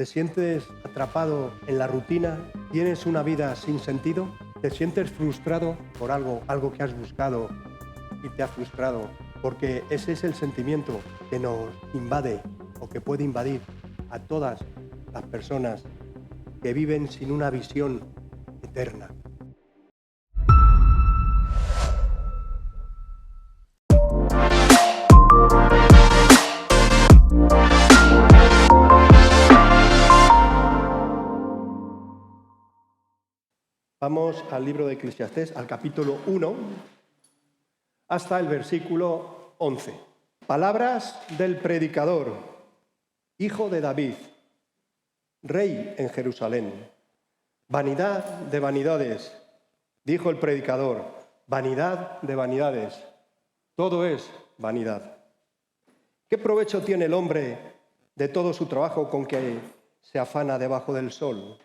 ¿Te sientes atrapado en la rutina? ¿Tienes una vida sin sentido? ¿Te sientes frustrado por algo que has buscado y te ha frustrado? Porque ese es el sentimiento que nos invade o que puede invadir a todas las personas que viven sin una visión eterna. Vamos al libro de Eclesiastés, al capítulo 1, hasta el versículo 11. Palabras del predicador, hijo de David, rey en Jerusalén. Vanidad de vanidades, dijo el predicador, vanidad de vanidades, todo es vanidad. ¿Qué provecho tiene el hombre de todo su trabajo con que se afana debajo del sol?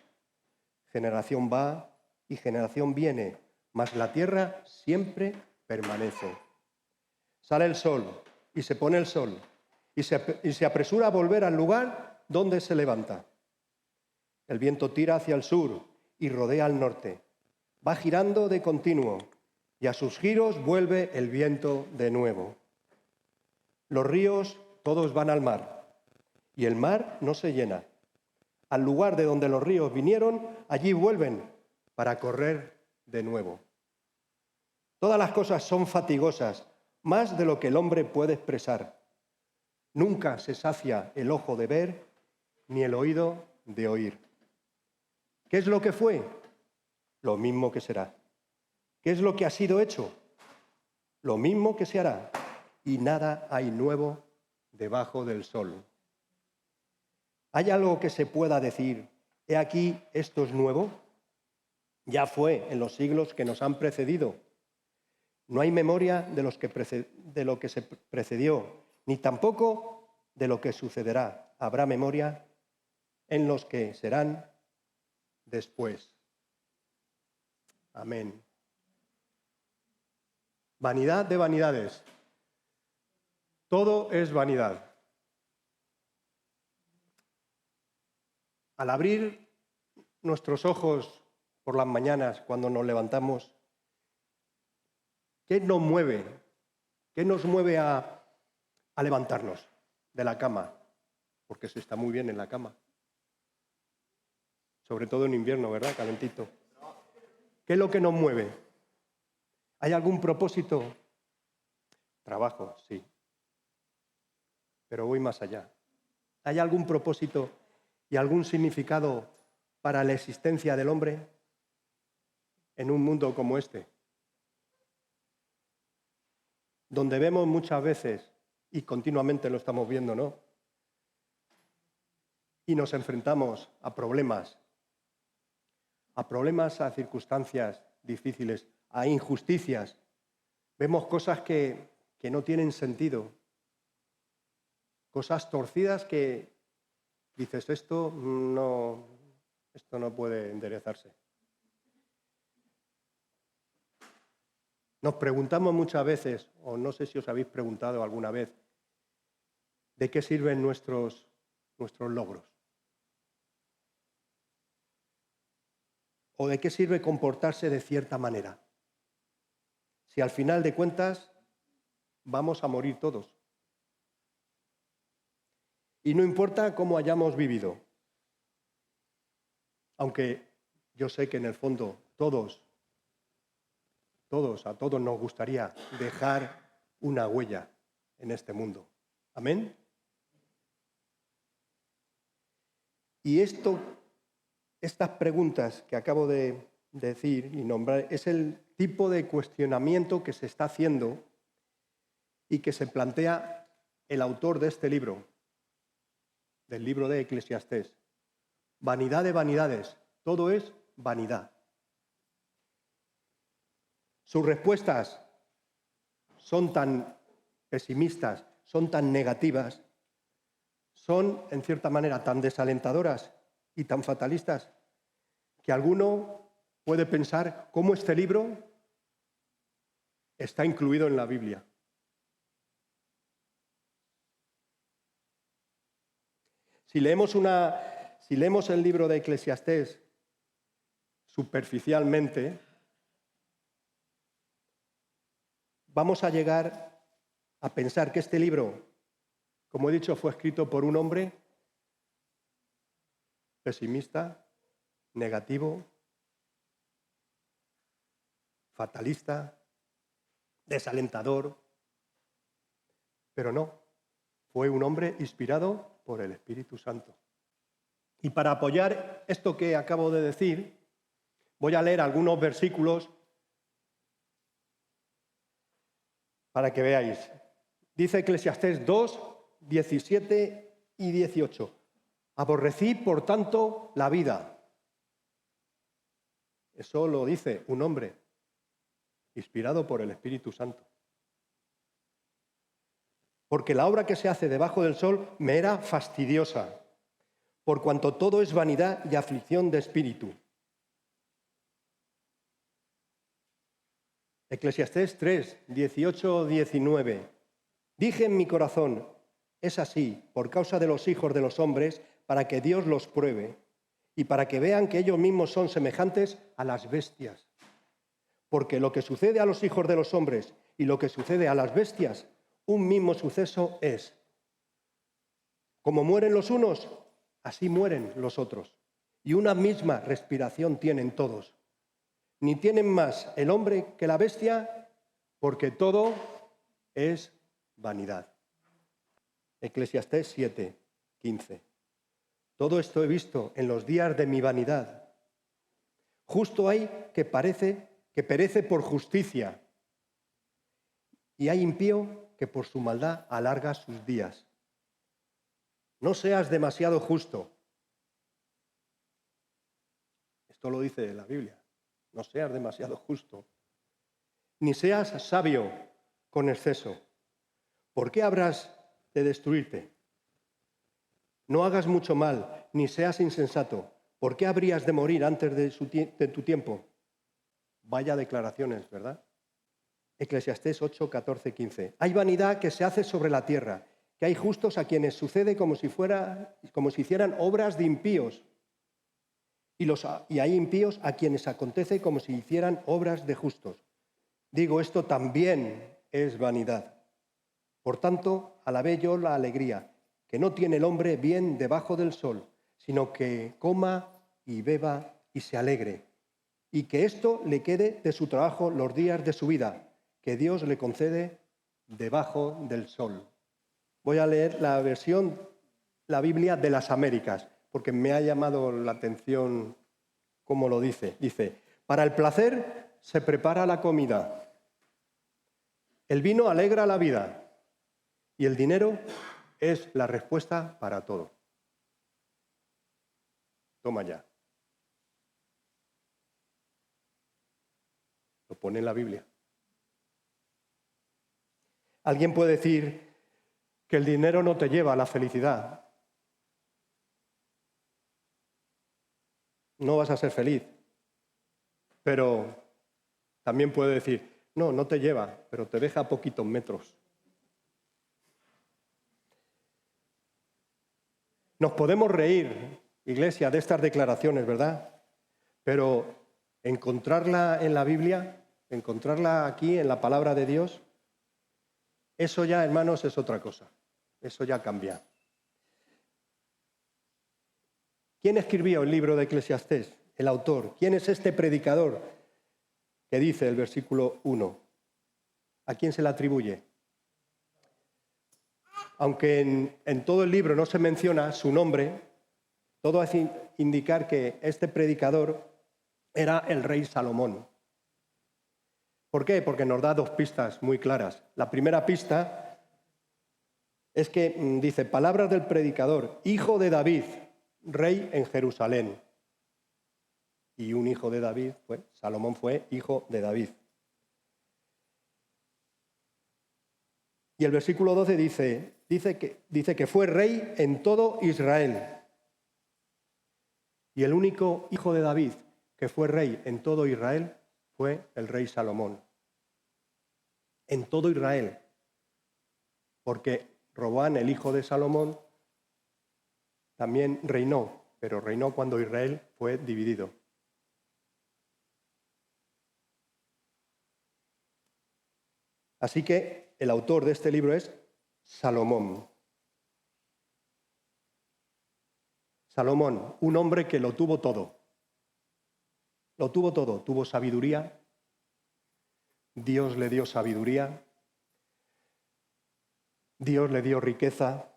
Generación va y generación viene, mas la tierra siempre permanece. Sale el sol y se pone el sol y se apresura a volver al lugar donde se levanta. El viento tira hacia el sur y rodea al norte. Va girando de continuo y a sus giros vuelve el viento de nuevo. Los ríos todos van al mar y el mar no se llena. Al lugar de donde los ríos vinieron, allí vuelven para correr de nuevo. Todas las cosas son fatigosas, más de lo que el hombre puede expresar. Nunca se sacia el ojo de ver, ni el oído de oír. ¿Qué es lo que fue? Lo mismo que será. ¿Qué es lo que ha sido hecho? Lo mismo que se hará. Y nada hay nuevo debajo del sol. ¿Hay algo que se pueda decir, he aquí, esto es nuevo? Ya fue en los siglos que nos han precedido. No hay memoria de lo que se precedió, ni tampoco de lo que sucederá. Habrá memoria en los que serán después. Amén. Vanidad de vanidades. Todo es vanidad. Al abrir nuestros ojos por las mañanas, cuando nos levantamos, ¿qué nos mueve? ¿Qué nos mueve a levantarnos de la cama? Porque se está muy bien en la cama. Sobre todo en invierno, ¿verdad? Calentito. ¿Qué es lo que nos mueve? ¿Hay algún propósito? Trabajo, sí. Pero voy más allá. ¿Hay algún propósito y algún significado para la existencia del hombre en un mundo como este? Donde vemos muchas veces, y continuamente lo estamos viendo, ¿no? Y nos enfrentamos a problemas, a circunstancias difíciles, a injusticias. Vemos cosas que no tienen sentido, cosas torcidas que dices, esto no puede enderezarse. Nos preguntamos muchas veces, o no sé si os habéis preguntado alguna vez, ¿de qué sirven nuestros logros? ¿O de qué sirve comportarse de cierta manera? Si al final de cuentas vamos a morir todos. Y no importa cómo hayamos vivido, aunque yo sé que en el fondo a todos nos gustaría dejar una huella en este mundo. ¿Amén? Y estas preguntas que acabo de decir y nombrar es el tipo de cuestionamiento que se está haciendo y que se plantea el autor de este libro, del libro de Eclesiastés. Vanidad de vanidades, todo es vanidad. Sus respuestas son tan pesimistas, son tan negativas, son, en cierta manera, tan desalentadoras y tan fatalistas, que alguno puede pensar cómo este libro está incluido en la Biblia. Si si leemos el libro de Eclesiastés superficialmente, vamos a llegar a pensar que este libro, como he dicho, fue escrito por un hombre pesimista, negativo, fatalista, desalentador, pero no, fue un hombre inspirado por el Espíritu Santo. Y para apoyar esto que acabo de decir, voy a leer algunos versículos para que veáis. Dice Eclesiastés 2, 17 y 18. Aborrecí, por tanto, la vida. Eso lo dice un hombre inspirado por el Espíritu Santo. Porque la obra que se hace debajo del sol me era fastidiosa, por cuanto todo es vanidad y aflicción de espíritu. Eclesiastés 3, 18, 19. Dije en mi corazón, es así, por causa de los hijos de los hombres, para que Dios los pruebe y para que vean que ellos mismos son semejantes a las bestias. Porque lo que sucede a los hijos de los hombres y lo que sucede a las bestias, un mismo suceso es. Como mueren los unos, así mueren los otros. Y una misma respiración tienen todos. Ni tienen más el hombre que la bestia, porque todo es vanidad. Eclesiastés 7, 15. Todo esto he visto en los días de mi vanidad. Justo hay que perece por justicia, y hay impío que por su maldad alarga sus días. No seas demasiado justo. Esto lo dice la Biblia. No seas demasiado justo. Ni seas sabio con exceso. ¿Por qué habrás de destruirte? No hagas mucho mal, ni seas insensato. ¿Por qué habrías de morir antes de tu tiempo? Vaya declaraciones, ¿verdad? Eclesiastés 8, 14, 15. Hay vanidad que se hace sobre la tierra, que hay justos a quienes sucede como si hicieran obras de impíos. Y hay impíos a quienes acontece como si hicieran obras de justos. Digo, esto también es vanidad. Por tanto, alabé yo la alegría, que no tiene el hombre bien debajo del sol, sino que coma y beba y se alegre, y que esto le quede de su trabajo los días de su vida, que Dios le concede debajo del sol. Voy a leer la versión, la Biblia de las Américas, porque me ha llamado la atención cómo lo dice. Dice, para el placer se prepara la comida, el vino alegra la vida y el dinero es la respuesta para todo. Toma ya. Lo pone en la Biblia. Alguien puede decir que el dinero no te lleva a la felicidad. No vas a ser feliz. Pero también puede decir, no, no te lleva, pero te deja a poquitos metros. Nos podemos reír, iglesia, de estas declaraciones, ¿verdad? Pero encontrarla en la Biblia, encontrarla aquí en la palabra de Dios, eso ya, hermanos, es otra cosa. Eso ya cambia. ¿Quién escribió el libro de Eclesiastés? El autor. ¿Quién es este predicador que dice el versículo 1? ¿A quién se le atribuye? Aunque en todo el libro no se menciona su nombre, todo hace indicar que este predicador era el rey Salomón. ¿Por qué? Porque nos da dos pistas muy claras. La primera pista es que dice, palabras del predicador, hijo de David, rey en Jerusalén. Y un hijo de David, Salomón fue hijo de David. Y el versículo 12 dice que fue rey en todo Israel. Y el único hijo de David que fue rey en todo Israel fue el rey Salomón. En todo Israel. Porque Roboam, el hijo de Salomón, también reinó pero reinó cuando Israel fue dividido. Así que el autor de este libro es Salomón. Salomón, un hombre que lo tuvo todo. Lo tuvo todo. Tuvo sabiduría. Dios le dio sabiduría. Dios le dio riqueza,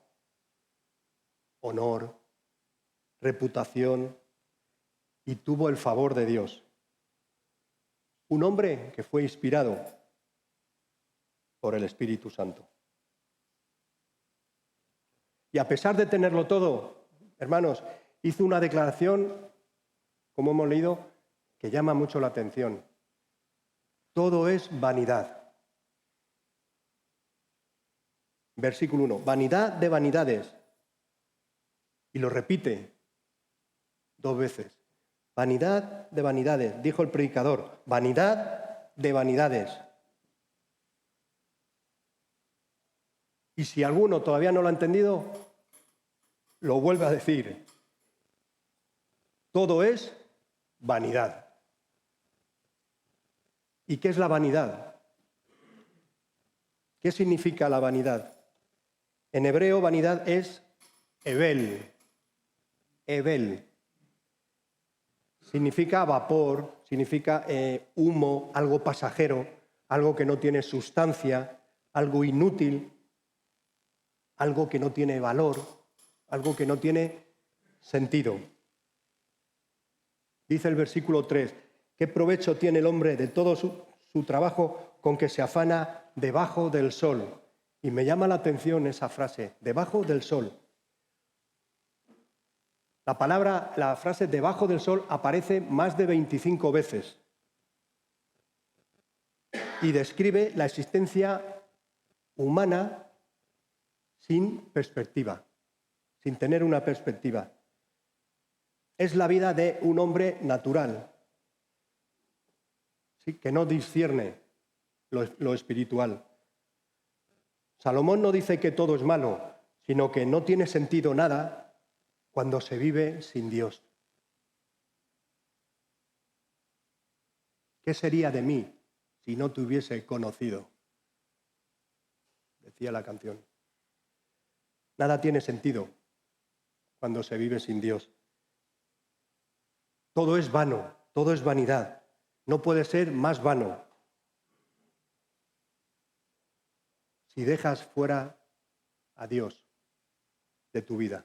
honor, reputación y tuvo el favor de Dios. Un hombre que fue inspirado por el Espíritu Santo. Y a pesar de tenerlo todo, hermanos, hizo una declaración, como hemos leído, que llama mucho la atención. Todo es vanidad. Versículo 1. Vanidad de vanidades. Y lo repite 2 veces. Vanidad de vanidades, dijo el predicador. Vanidad de vanidades. Y si alguno todavía no lo ha entendido, lo vuelve a decir. Todo es vanidad. ¿Y qué es la vanidad? ¿Qué significa la vanidad? En hebreo, vanidad es hebel. Hebel. Significa vapor, significa humo, algo pasajero, algo que no tiene sustancia, algo inútil, algo que no tiene valor, algo que no tiene sentido. Dice el versículo 3, ¿qué provecho tiene el hombre de todo su trabajo con que se afana debajo del sol? Y me llama la atención esa frase, debajo del sol. La frase debajo del sol aparece más de 25 veces y describe la existencia humana sin perspectiva, sin tener una perspectiva. Es la vida de un hombre natural, ¿sí? Que no discierne lo espiritual. Salomón no dice que todo es malo, sino que no tiene sentido nada cuando se vive sin Dios. ¿Qué sería de mí si no te hubiese conocido? Decía la canción. Nada tiene sentido cuando se vive sin Dios. Todo es vano, todo es vanidad. No puede ser más vano. Si dejas fuera a Dios de tu vida.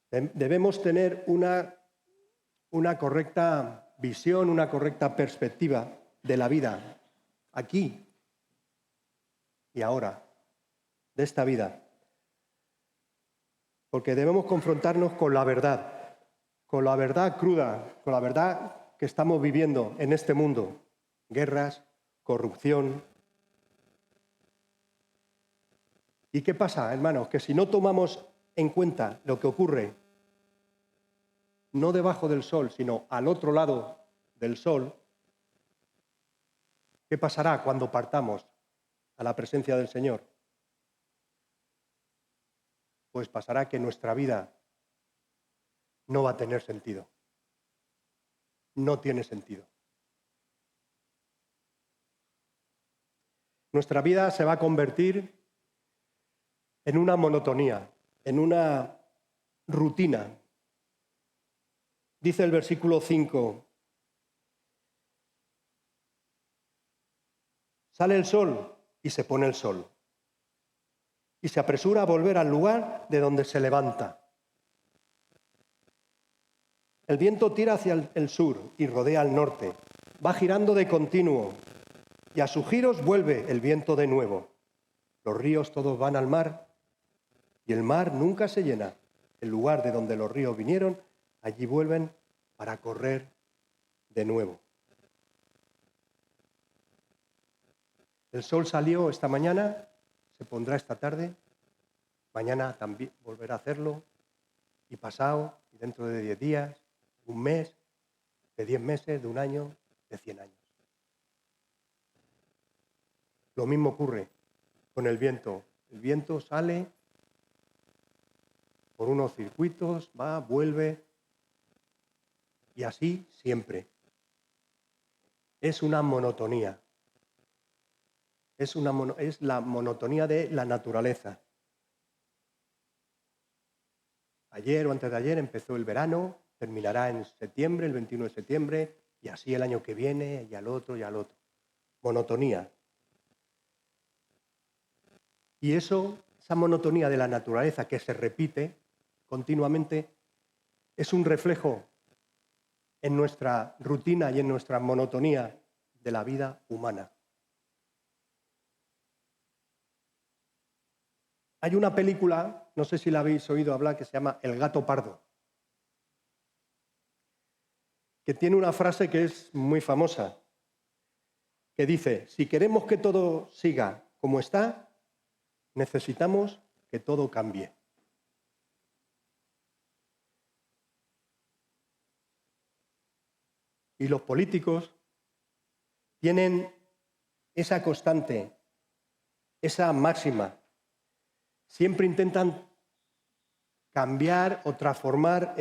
Debemos tener una correcta visión, una correcta perspectiva de la vida, aquí y ahora, de esta vida. Porque debemos confrontarnos con la verdad cruda, con la verdad que estamos viviendo en este mundo. Guerras, corrupción. ¿Y qué pasa, hermanos? Que si no tomamos en cuenta lo que ocurre, no debajo del sol, sino al otro lado del sol, ¿qué pasará cuando partamos a la presencia del Señor? Pues pasará que nuestra vida no va a tener sentido. No tiene sentido. Nuestra vida se va a convertir en una monotonía, en una rutina. Dice el versículo 5, sale el sol y se pone el sol, y se apresura a volver al lugar de donde se levanta. El viento tira hacia el sur y rodea al norte, va girando de continuo, y a sus giros vuelve el viento de nuevo. Los ríos todos van al mar, y el mar nunca se llena. El lugar de donde los ríos vinieron, allí vuelven para correr de nuevo. El sol salió esta mañana, se pondrá esta tarde, mañana también volverá a hacerlo, y pasado, y dentro de 10 días, un mes, de 10 meses, de un año, de 100 años. Lo mismo ocurre con el viento. El viento sale por unos circuitos, va, vuelve, y así siempre. Es una monotonía. Es la monotonía de la naturaleza. Ayer o antes de ayer empezó el verano, terminará en septiembre, el 21 de septiembre, y así el año que viene, y al otro, y al otro. Monotonía. Y esa monotonía de la naturaleza que se repite continuamente, es un reflejo en nuestra rutina y en nuestra monotonía de la vida humana. Hay una película, no sé si la habéis oído hablar, que se llama El gato pardo, que tiene una frase que es muy famosa, que dice: si queremos que todo siga como está, necesitamos que todo cambie. Y los políticos tienen esa constante, esa máxima. Siempre intentan cambiar o transformar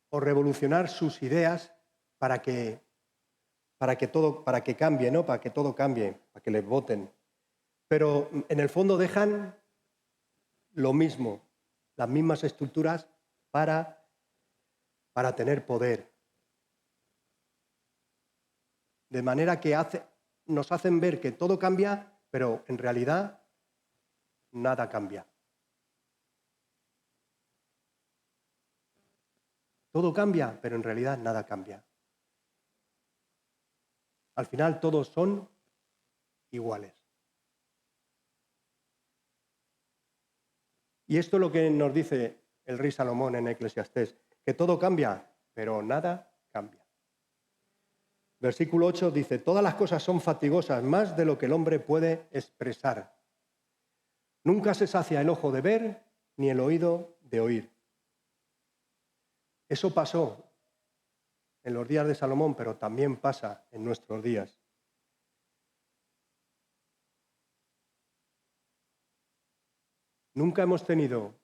o revolucionar sus ideas para que cambie, ¿no? Para que todo cambie, para que les voten. Pero en el fondo dejan lo mismo, las mismas estructuras para tener poder. De manera que nos hacen ver que todo cambia, pero en realidad nada cambia. Todo cambia, pero en realidad nada cambia. Al final todos son iguales. Y esto es lo que nos dice el rey Salomón en Eclesiastés, que todo cambia, pero nada cambia. Versículo 8 dice: todas las cosas son fatigosas, más de lo que el hombre puede expresar. Nunca se sacia el ojo de ver, ni el oído de oír. Eso pasó en los días de Salomón, pero también pasa en nuestros días. Nunca hemos tenido,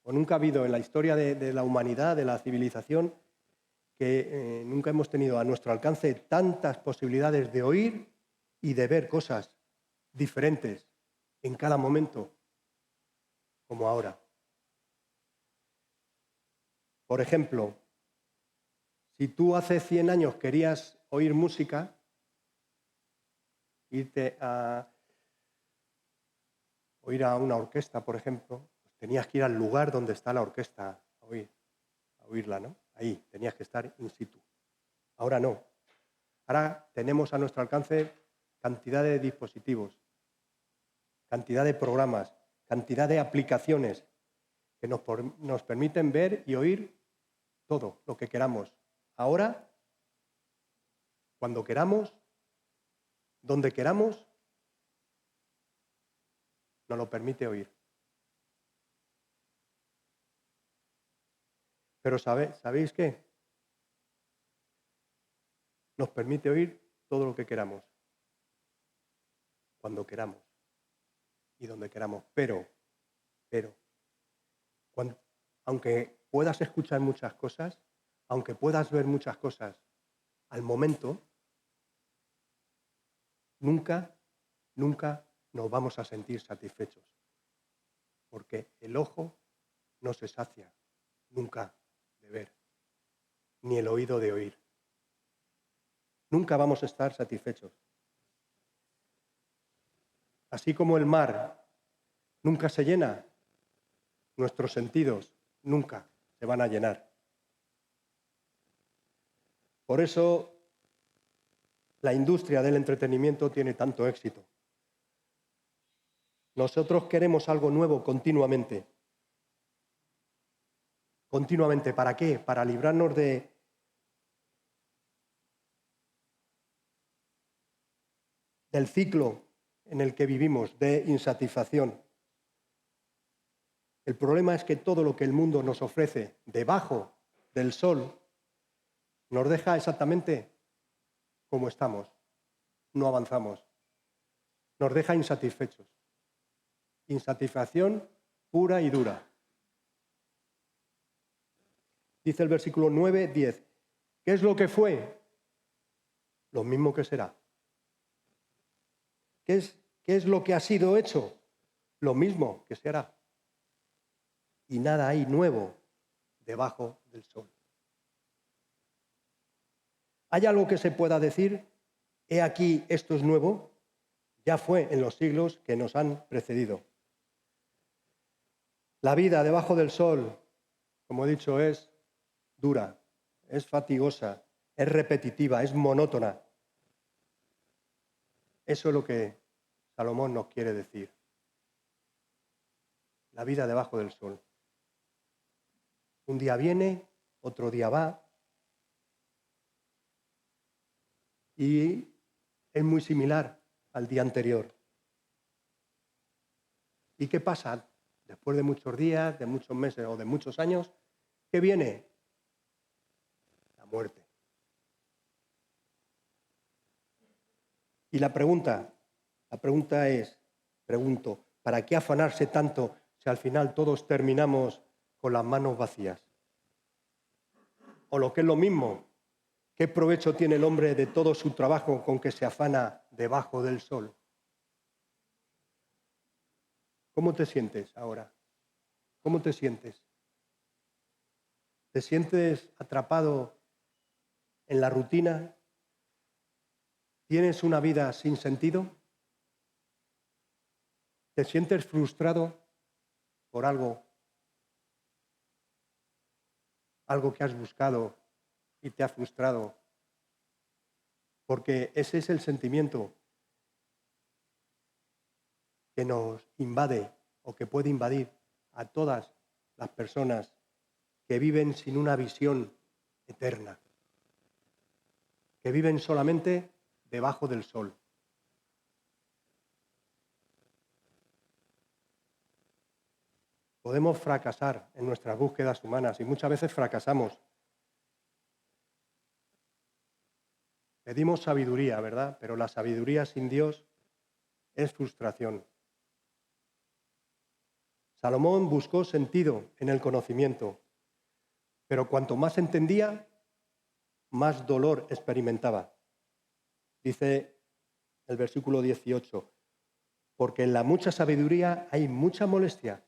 o nunca ha habido en la historia de la humanidad, de la civilización, que nunca hemos tenido a nuestro alcance tantas posibilidades de oír y de ver cosas diferentes en cada momento como ahora. Por ejemplo, si tú hace 100 años querías oír música, irte a oír a una orquesta, por ejemplo, pues tenías que ir al lugar donde está la orquesta a oírla, ¿no? Ahí, tenías que estar in situ. Ahora no. Ahora tenemos a nuestro alcance cantidad de dispositivos, cantidad de programas, cantidad de aplicaciones que nos permiten ver y oír todo lo que queramos. Ahora, cuando queramos, donde queramos, nos lo permite oír. Pero ¿sabéis qué? Nos permite oír todo lo que queramos, cuando queramos y donde queramos. Pero, aunque puedas escuchar muchas cosas, aunque puedas ver muchas cosas al momento, nunca nos vamos a sentir satisfechos. Porque el ojo no se sacia nunca de ver, ni el oído de oír. Nunca vamos a estar satisfechos. Así como el mar nunca se llena, nuestros sentidos nunca se van a llenar. Por eso la industria del entretenimiento tiene tanto éxito. Nosotros queremos algo nuevo continuamente. Continuamente, ¿para qué? Para librarnos del ciclo en el que vivimos de insatisfacción. El problema es que todo lo que el mundo nos ofrece debajo del sol nos deja exactamente como estamos. No avanzamos. Nos deja insatisfechos. Insatisfacción pura y dura. Dice el versículo 9, 10. ¿Qué es lo que fue? Lo mismo que será. ¿Qué es lo que ha sido hecho? Lo mismo que será. Y nada hay nuevo debajo del sol. ¿Hay algo que se pueda decir? He aquí, esto es nuevo. Ya fue en los siglos que nos han precedido. La vida debajo del sol, como he dicho, es dura, es fatigosa, es repetitiva, es monótona. Eso es lo que Salomón nos quiere decir. La vida debajo del sol. Un día viene, otro día va. Y es muy similar al día anterior. ¿Y qué pasa? Después de muchos días, de muchos meses o de muchos años, ¿qué viene? La muerte. Y la pregunta es, ¿para qué afanarse tanto si al final todos terminamos con las manos vacías? O lo que es lo mismo, ¿qué provecho tiene el hombre de todo su trabajo con que se afana debajo del sol? ¿Cómo te sientes ahora? ¿Cómo te sientes? ¿Te sientes atrapado en la rutina? ¿Tienes una vida sin sentido? ¿Te sientes frustrado por algo que has buscado y te ha frustrado? Porque ese es el sentimiento que nos invade o que puede invadir a todas las personas que viven sin una visión eterna, que viven solamente debajo del sol. Podemos fracasar en nuestras búsquedas humanas y muchas veces fracasamos. Pedimos sabiduría, ¿verdad? Pero la sabiduría sin Dios es frustración. Salomón buscó sentido en el conocimiento, pero cuanto más entendía, más dolor experimentaba. Dice el versículo 18, porque en la mucha sabiduría hay mucha molestia,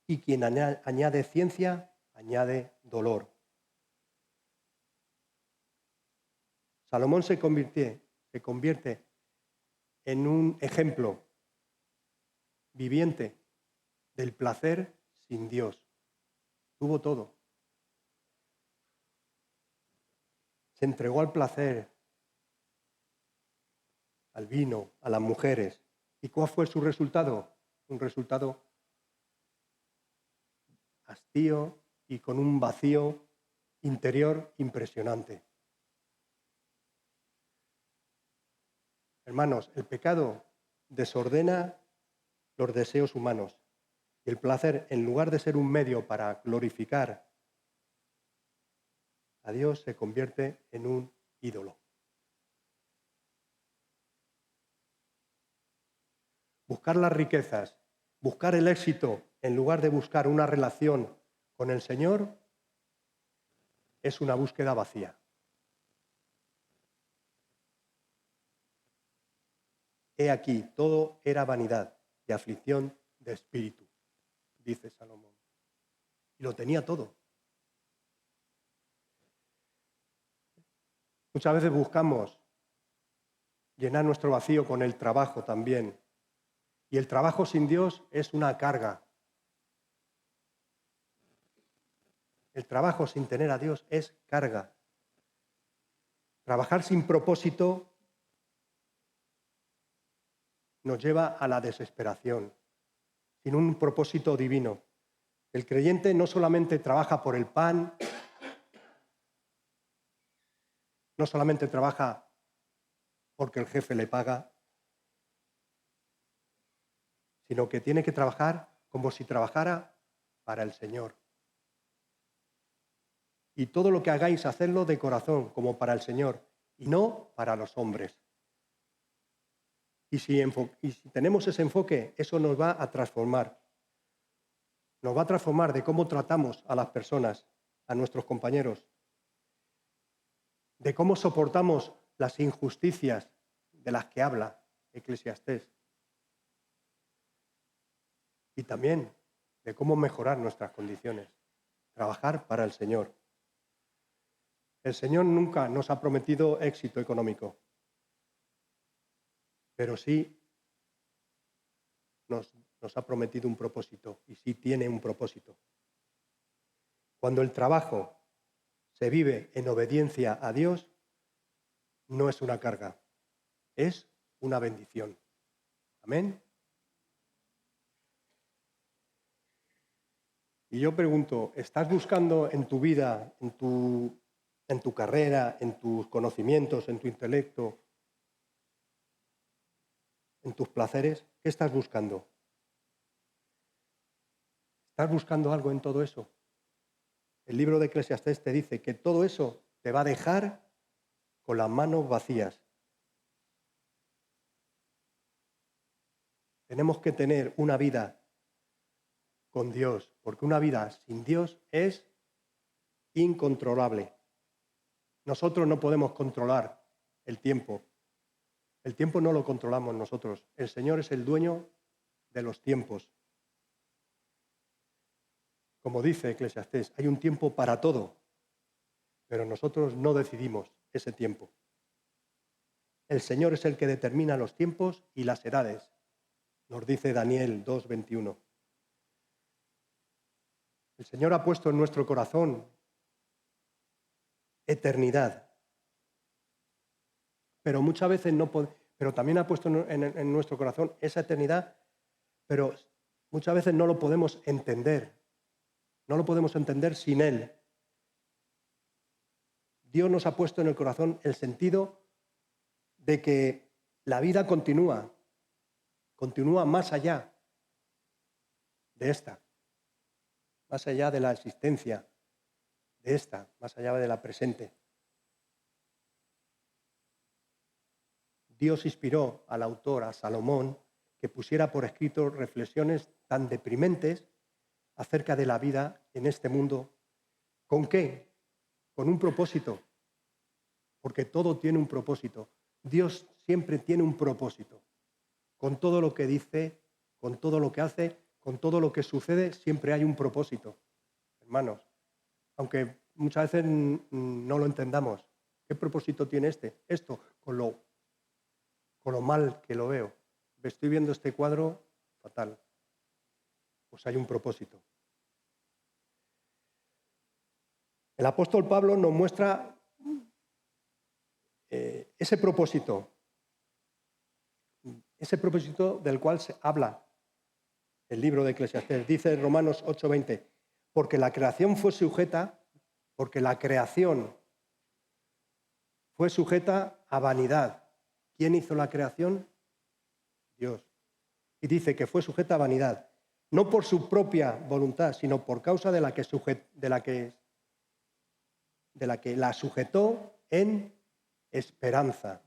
y quien añade ciencia, añade dolor. Salomón se convierte en un ejemplo viviente del placer sin Dios. Tuvo todo. Se entregó al placer, al vino, a las mujeres. ¿Y cuál fue su resultado? Un resultado hastío y con un vacío interior impresionante. Hermanos, el pecado desordena los deseos humanos y el placer, en lugar de ser un medio para glorificar a Dios, se convierte en un ídolo. Buscar las riquezas, buscar el éxito, en lugar de buscar una relación con el Señor, es una búsqueda vacía. He aquí, todo era vanidad y aflicción de espíritu, dice Salomón. Y lo tenía todo. Muchas veces buscamos llenar nuestro vacío con el trabajo también. Y el trabajo sin Dios es una carga. El trabajo sin tener a Dios es carga. Trabajar sin propósito nos lleva a la desesperación, sin un propósito divino. El creyente no solamente trabaja por el pan, no solamente trabaja porque el jefe le paga, sino que tiene que trabajar como si trabajara para el Señor. Y todo lo que hagáis, hacedlo de corazón, como para el Señor, y no para los hombres. Y si tenemos ese enfoque, eso nos va a transformar. nos va a transformar de cómo tratamos a las personas, a nuestros compañeros, de cómo soportamos las injusticias de las que habla Eclesiastés y también de cómo mejorar nuestras condiciones, trabajar para el Señor. El Señor nunca nos ha prometido éxito económico, pero sí nos ha prometido un propósito y sí tiene un propósito. Cuando el trabajo se vive en obediencia a Dios, no es una carga, es una bendición. Amén. Y yo pregunto, ¿estás buscando en tu vida, en tu carrera, en tus conocimientos, en tu intelecto, en tus placeres? ¿Qué estás buscando? ¿Estás buscando algo en todo eso? El libro de Eclesiastés te dice que todo eso te va a dejar con las manos vacías. Tenemos que tener una vida con Dios, porque una vida sin Dios es incontrolable. Nosotros no podemos controlar el tiempo. El tiempo no lo controlamos nosotros. El Señor es el dueño de los tiempos. Como dice Eclesiastés, hay un tiempo para todo, pero nosotros no decidimos ese tiempo. El Señor es el que determina los tiempos y las edades, nos dice Daniel 2:21. El Señor ha puesto en nuestro corazón eternidad, pero muchas veces pero también ha puesto en nuestro corazón esa eternidad, pero muchas veces no lo podemos entender. No lo podemos entender sin Él. Dios nos ha puesto en el corazón el sentido de que la vida continúa más allá de esta, más allá de la existencia de esta, más allá de la presente. Dios inspiró al autor, a Salomón, que pusiera por escrito reflexiones tan deprimentes acerca de la vida en este mundo. ¿Con qué? Con un propósito, porque todo tiene un propósito. Dios siempre tiene un propósito. Con todo lo que dice, con todo lo que hace, con todo lo que sucede, siempre hay un propósito, hermanos. Aunque muchas veces no lo entendamos. ¿Qué propósito tiene esto? Con lo mal que lo veo. Estoy viendo este cuadro fatal. Pues hay un propósito. El apóstol Pablo nos muestra ese propósito del cual se habla el libro de Eclesiastés. Dice en Romanos 8:20, porque la creación fue sujeta a vanidad. ¿Quién hizo la creación? Dios. Y dice que fue sujeta a vanidad, no por su propia voluntad, sino por causa de la que la sujetó en esperanza.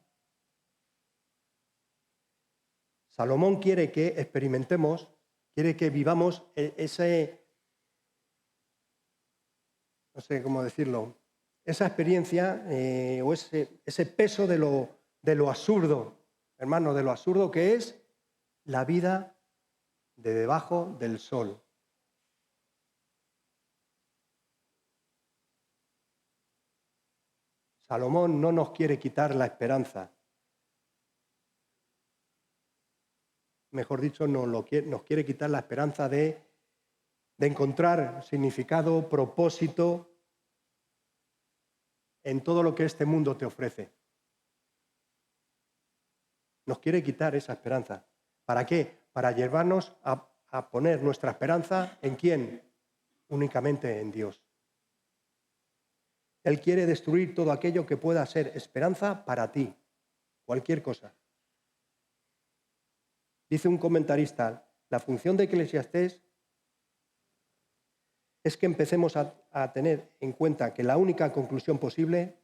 Salomón quiere que experimentemos, quiere que vivamos ese, no sé cómo decirlo, esa experiencia o ese peso de lo absurdo, hermano, de lo absurdo que es la vida de debajo del sol. Salomón no nos quiere quitar la esperanza. Mejor dicho, nos quiere quitar la esperanza de encontrar significado, propósito en todo lo que este mundo te ofrece. Nos quiere quitar esa esperanza. ¿Para qué? Para llevarnos a poner nuestra esperanza ¿en quién? Únicamente en Dios. Él quiere destruir todo aquello que pueda ser esperanza para ti, cualquier cosa. Dice un comentarista, la función de Eclesiastés es que empecemos a tener en cuenta que la única conclusión posible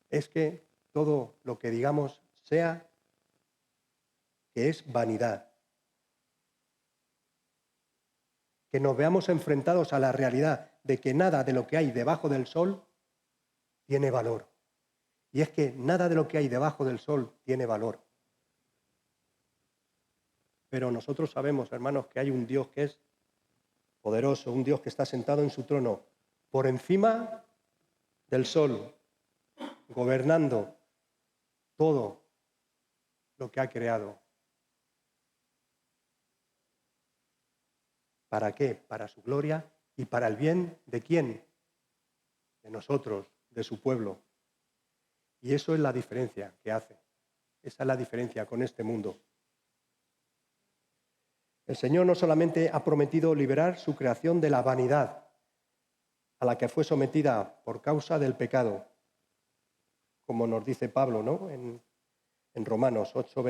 es que todo lo que digamos sea que es vanidad. que nos veamos enfrentados a la realidad de que nada de lo que hay debajo del sol tiene valor. Y es que nada de lo que hay debajo del sol tiene valor. Pero nosotros sabemos, hermanos, que hay un Dios que es poderoso, un Dios que está sentado en su trono, por encima del sol, gobernando todo lo que ha creado. ¿Para qué? Para su gloria y para el bien de quién? De nosotros, de su pueblo. Y eso es la diferencia que hace. Esa es la diferencia con este mundo. El Señor no solamente ha prometido liberar su creación de la vanidad a la que fue sometida por causa del pecado, como nos dice Pablo, ¿no? en Romanos 8,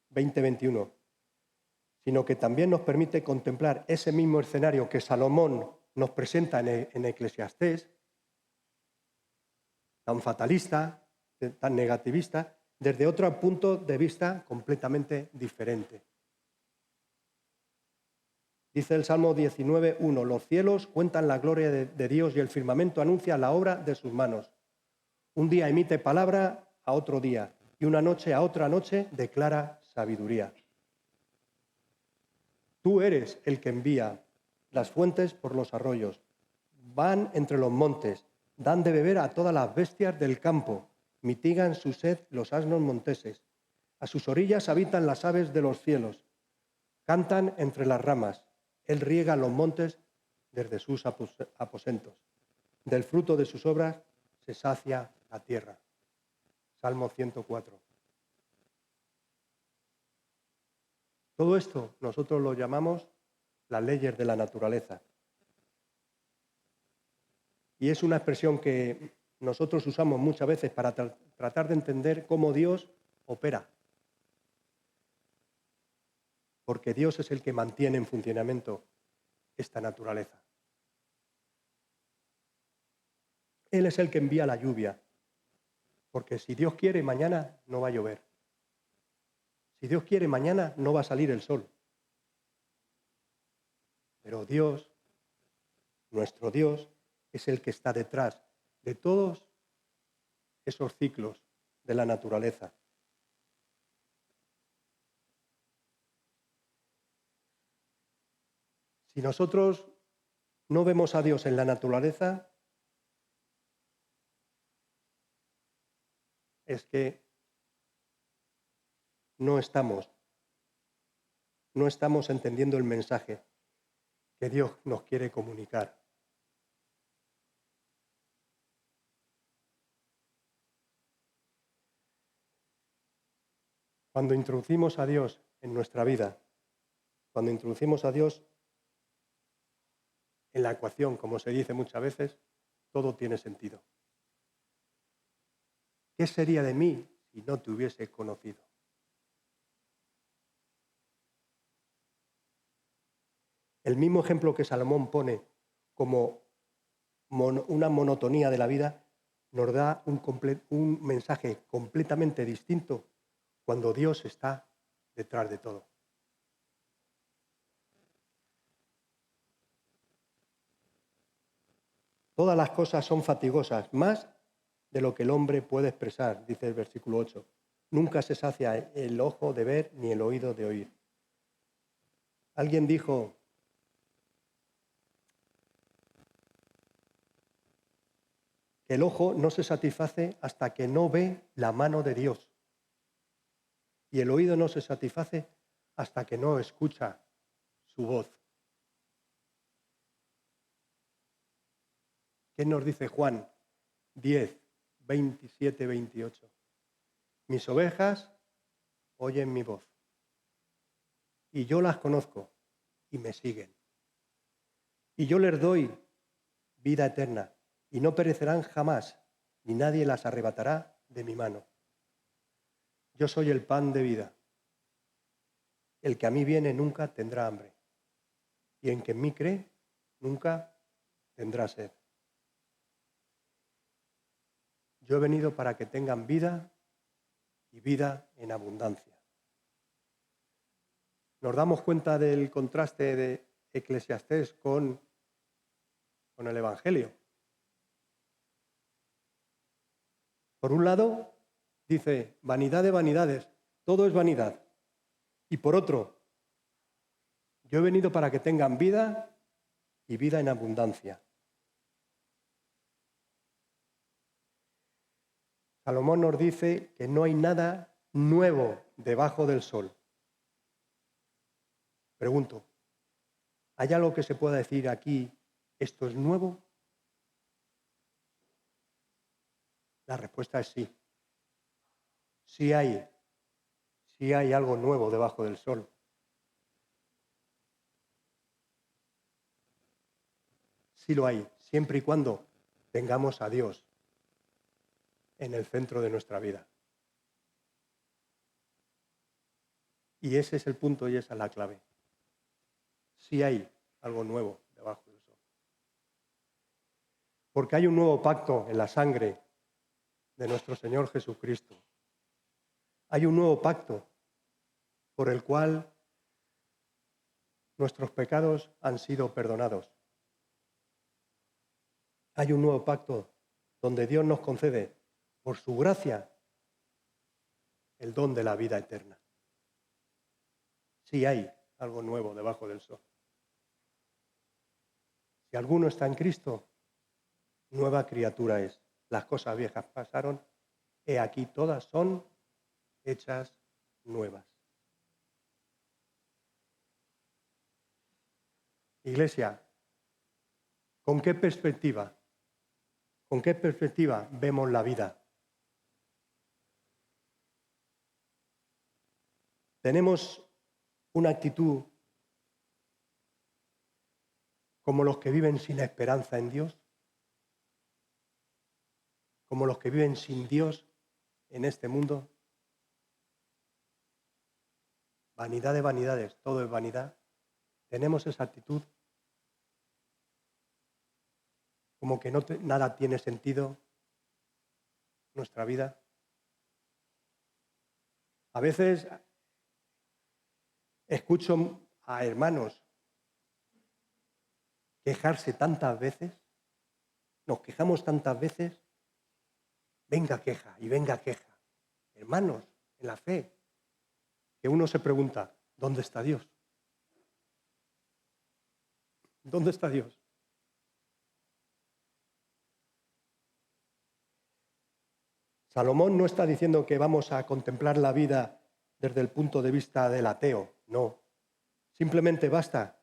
20, 21, sino que también nos permite contemplar ese mismo escenario que Salomón nos presenta en Eclesiastés, tan fatalista, tan negativista, desde otro punto de vista completamente diferente. Dice el Salmo 19:1, los cielos cuentan la gloria de Dios y el firmamento anuncia la obra de sus manos. Un día emite palabra a otro día y una noche a otra noche declara sabiduría. Tú eres el que envía las fuentes por los arroyos, van entre los montes, dan de beber a todas las bestias del campo, mitigan su sed los asnos monteses. A sus orillas habitan las aves de los cielos, cantan entre las ramas. Él riega los montes desde sus aposentos. Del fruto de sus obras se sacia la tierra. Salmo 104. Todo esto nosotros lo llamamos las leyes de la naturaleza. Y es una expresión que nosotros usamos muchas veces para tratar de entender cómo Dios opera. Porque Dios es el que mantiene en funcionamiento esta naturaleza. Él es el que envía la lluvia, porque si Dios quiere, mañana no va a llover. Si Dios quiere, mañana no va a salir el sol. Pero Dios, nuestro Dios, es el que está detrás de todos esos ciclos de la naturaleza. Si nosotros no vemos a Dios en la naturaleza, es que no estamos entendiendo el mensaje que Dios nos quiere comunicar. Cuando introducimos a Dios en nuestra vida, cuando introducimos a Dios en la ecuación, como se dice muchas veces, todo tiene sentido. ¿Qué sería de mí si no te hubiese conocido? El mismo ejemplo que Salomón pone como una monotonía de la vida, nos da un mensaje completamente distinto cuando Dios está detrás de todo. Todas las cosas son fatigosas, más de lo que el hombre puede expresar, dice el versículo 8. Nunca se sacia el ojo de ver ni el oído de oír. Alguien dijo que el ojo no se satisface hasta que no ve la mano de Dios. Y el oído no se satisface hasta que no escucha su voz. ¿Qué nos dice Juan 10, 27, 28? Mis ovejas oyen mi voz y yo las conozco y me siguen. Y yo les doy vida eterna y no perecerán jamás, ni nadie las arrebatará de mi mano. Yo soy el pan de vida. El que a mí viene nunca tendrá hambre, y el que en mí cree nunca tendrá sed. Yo he venido para que tengan vida y vida en abundancia. Nos damos cuenta del contraste Eclesiastés con el Evangelio. Por un lado, dice, vanidad de vanidades, todo es vanidad. Y por otro, yo he venido para que tengan vida y vida en abundancia. Salomón nos dice que no hay nada nuevo debajo del sol. Pregunto, ¿hay algo que se pueda decir aquí, esto es nuevo? La respuesta es sí. Sí hay algo nuevo debajo del sol. Sí lo hay, siempre y cuando tengamos a Dios en el centro de nuestra vida. Y ese es el punto y esa es la clave. Sí hay algo nuevo debajo del sol. Porque hay un nuevo pacto en la sangre de nuestro Señor Jesucristo. Hay un nuevo pacto por el cual nuestros pecados han sido perdonados. Hay un nuevo pacto donde Dios nos concede, por su gracia, el don de la vida eterna. Sí hay algo nuevo debajo del sol. Si alguno está en Cristo, nueva criatura es. Las cosas viejas pasaron, he aquí todas son hechas nuevas. Iglesia, ¿con qué perspectiva vemos la vida? ¿Tenemos una actitud como los que viven sin esperanza en Dios? ¿Como los que viven sin Dios en este mundo? Vanidad de vanidades, todo es vanidad. ¿Tenemos esa actitud? Como que nada tiene sentido nuestra vida. A veces escucho a hermanos quejarse tantas veces, nos quejamos tantas veces, venga queja y venga queja. Hermanos, en la fe, que uno se pregunta, ¿dónde está Dios? ¿Dónde está Dios? Salomón no está diciendo que vamos a contemplar la vida desde el punto de vista del ateo, no. Simplemente basta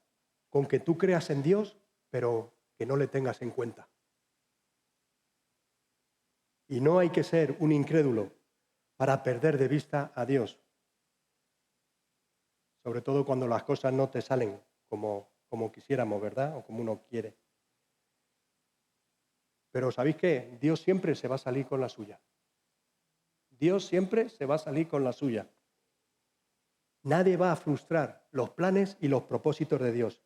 con que tú creas en Dios, pero que no le tengas en cuenta. Y no hay que ser un incrédulo para perder de vista a Dios. Sobre todo cuando las cosas no te salen como quisiéramos, ¿verdad? O como uno quiere. Pero ¿sabéis qué? Dios siempre se va a salir con la suya. Dios siempre se va a salir con la suya. Nadie va a frustrar los planes y los propósitos de Dios,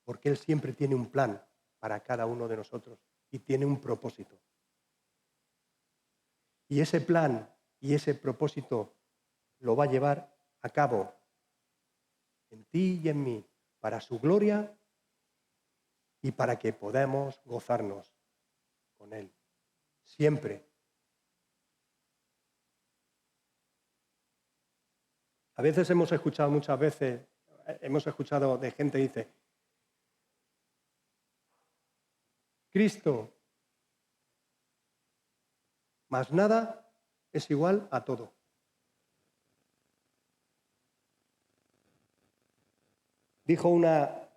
porque Él siempre tiene un plan para cada uno de nosotros y tiene un propósito. Y ese plan y ese propósito lo va a llevar a cabo en ti y en mí, para su gloria y para que podamos gozarnos con Él. Siempre. A veces muchas veces hemos escuchado de gente que dice, Cristo más nada es igual a todo. Dijo una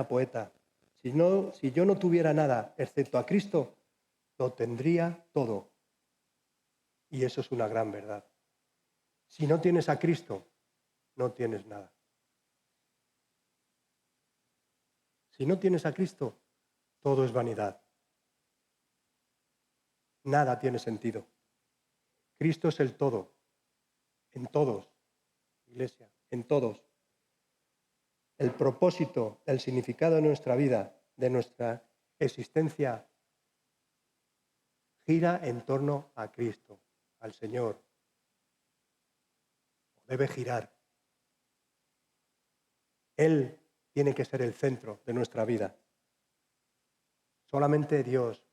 poeta, si yo no tuviera nada excepto a Cristo, lo tendría todo. Y eso es una gran verdad. Si no tienes a Cristo, no tienes nada. Si no tienes a Cristo, todo es vanidad. Nada tiene sentido. Cristo es el todo, en todos, Iglesia, en todos. El propósito, el significado de nuestra vida, de nuestra existencia, gira en torno a Cristo, al Señor. Debe girar. Él tiene que ser el centro de nuestra vida. Solamente Dios,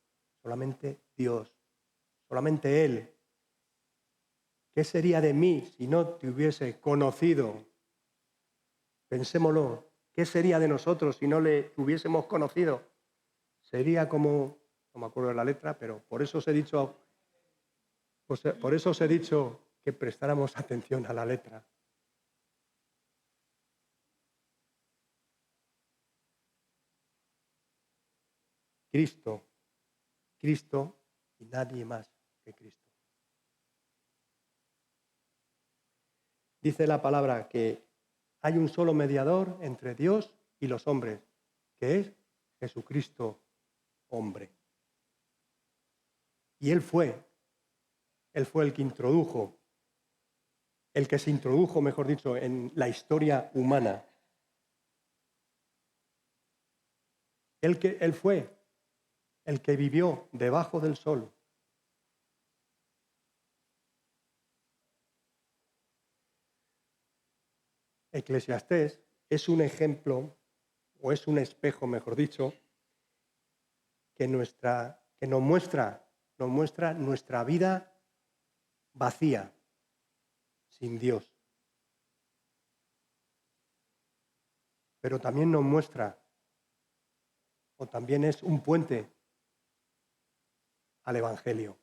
solamente Dios, solamente Él. ¿Qué sería de mí si no te hubiese conocido? Pensémoslo. ¿Qué sería de nosotros si no le hubiésemos conocido? Sería como, no me acuerdo de la letra, pero por eso os he dicho que prestáramos atención a la letra. Cristo, Cristo y nadie más que Cristo. Dice la palabra que hay un solo mediador entre Dios y los hombres, que es Jesucristo, hombre. Y Él fue el que introdujo, el que se introdujo, mejor dicho, en la historia humana. Él fue el que vivió debajo del sol. Eclesiastés es un ejemplo, o es un espejo, mejor dicho, que nos muestra nuestra vida vacía, sin Dios. Pero también nos muestra, o también es un puente al Evangelio.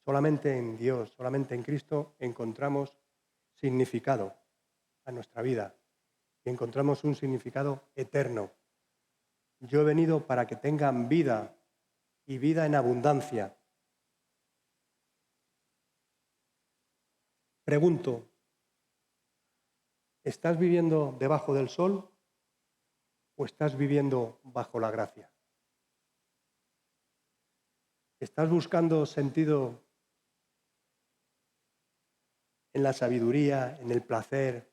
Solamente en Dios, solamente en Cristo encontramos significado a nuestra vida y encontramos un significado eterno. Yo he venido para que tengan vida y vida en abundancia. Pregunto, ¿estás viviendo debajo del sol o estás viviendo bajo la gracia? ¿Estás buscando sentido en la sabiduría, en el placer,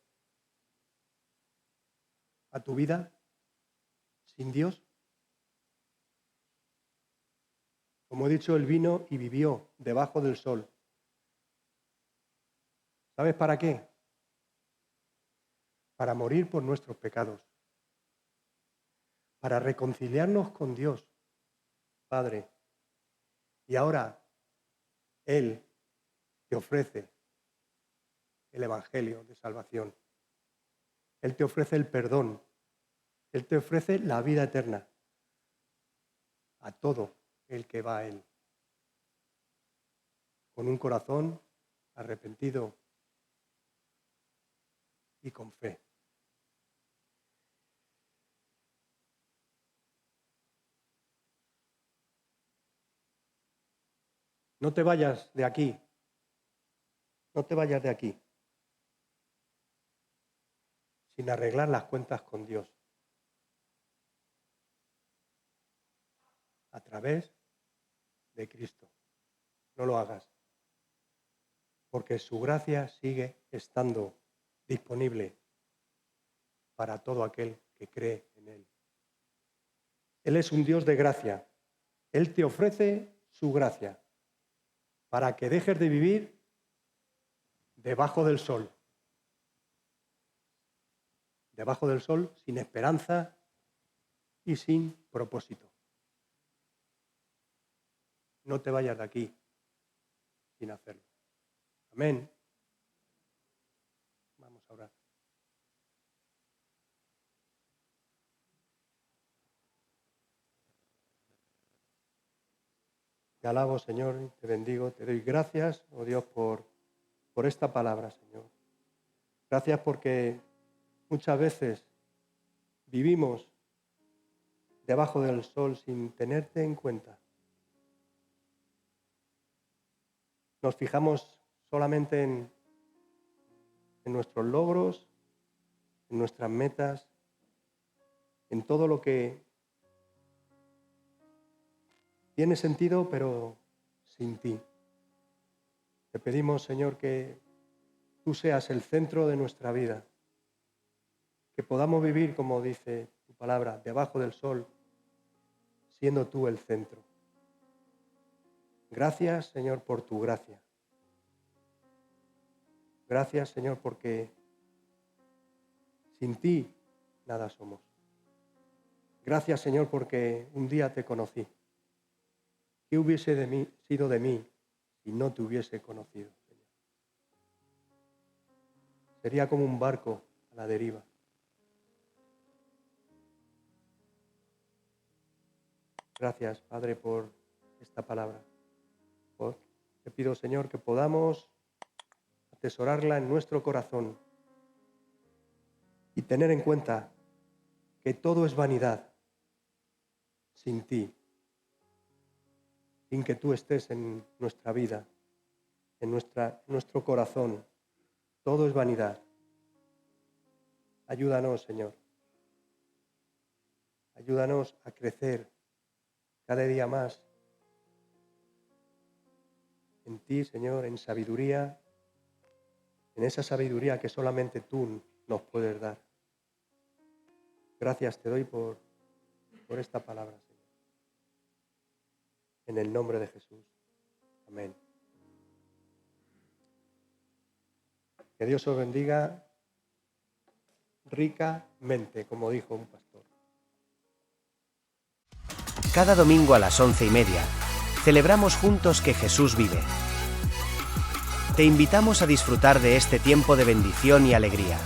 a tu vida sin Dios? Como he dicho, Él vino y vivió debajo del sol. ¿Sabes para qué? Para morir por nuestros pecados, para reconciliarnos con Dios, Padre. Y ahora Él te ofrece el Evangelio de salvación. Él te ofrece el perdón. Él te ofrece la vida eterna a todo el que va a Él. Con un corazón arrepentido y con fe. No te vayas de aquí. No te vayas de aquí sin arreglar las cuentas con Dios. A través de Cristo. No lo hagas. Porque su gracia sigue estando disponible para todo aquel que cree en Él. Él es un Dios de gracia. Él te ofrece su gracia para que dejes de vivir debajo del sol. Debajo del sol sin esperanza y sin propósito. No te vayas de aquí sin hacerlo. Amén. Vamos a orar. Te alabo, Señor, te bendigo, te doy gracias, oh Dios, por esta palabra, Señor. Gracias porque muchas veces vivimos debajo del sol sin tenerte en cuenta. Nos fijamos solamente en nuestros logros, en nuestras metas, en todo lo que tiene sentido, pero sin ti. Te pedimos, Señor, que tú seas el centro de nuestra vida, que podamos vivir, como dice tu palabra, debajo del sol, siendo tú el centro. Gracias, Señor, por tu gracia. Gracias, Señor, porque sin ti nada somos. Gracias, Señor, porque un día te conocí. ¿Qué hubiese sido de mí si no te hubiese conocido, Señor? Sería como un barco a la deriva. Gracias, Padre, por esta palabra. Te pido, Señor, que podamos atesorarla en nuestro corazón y tener en cuenta que todo es vanidad sin ti, sin que tú estés en nuestra vida, en nuestro corazón. Todo es vanidad. Ayúdanos, Señor. Ayúdanos a crecer cada día más en ti, Señor, en sabiduría, en esa sabiduría que solamente tú nos puedes dar. Gracias te doy por esta palabra, Señor. En el nombre de Jesús. Amén. Que Dios os bendiga ricamente, como dijo un pastor. Cada domingo a las 11:30, celebramos juntos que Jesús vive. Te invitamos a disfrutar de este tiempo de bendición y alegría.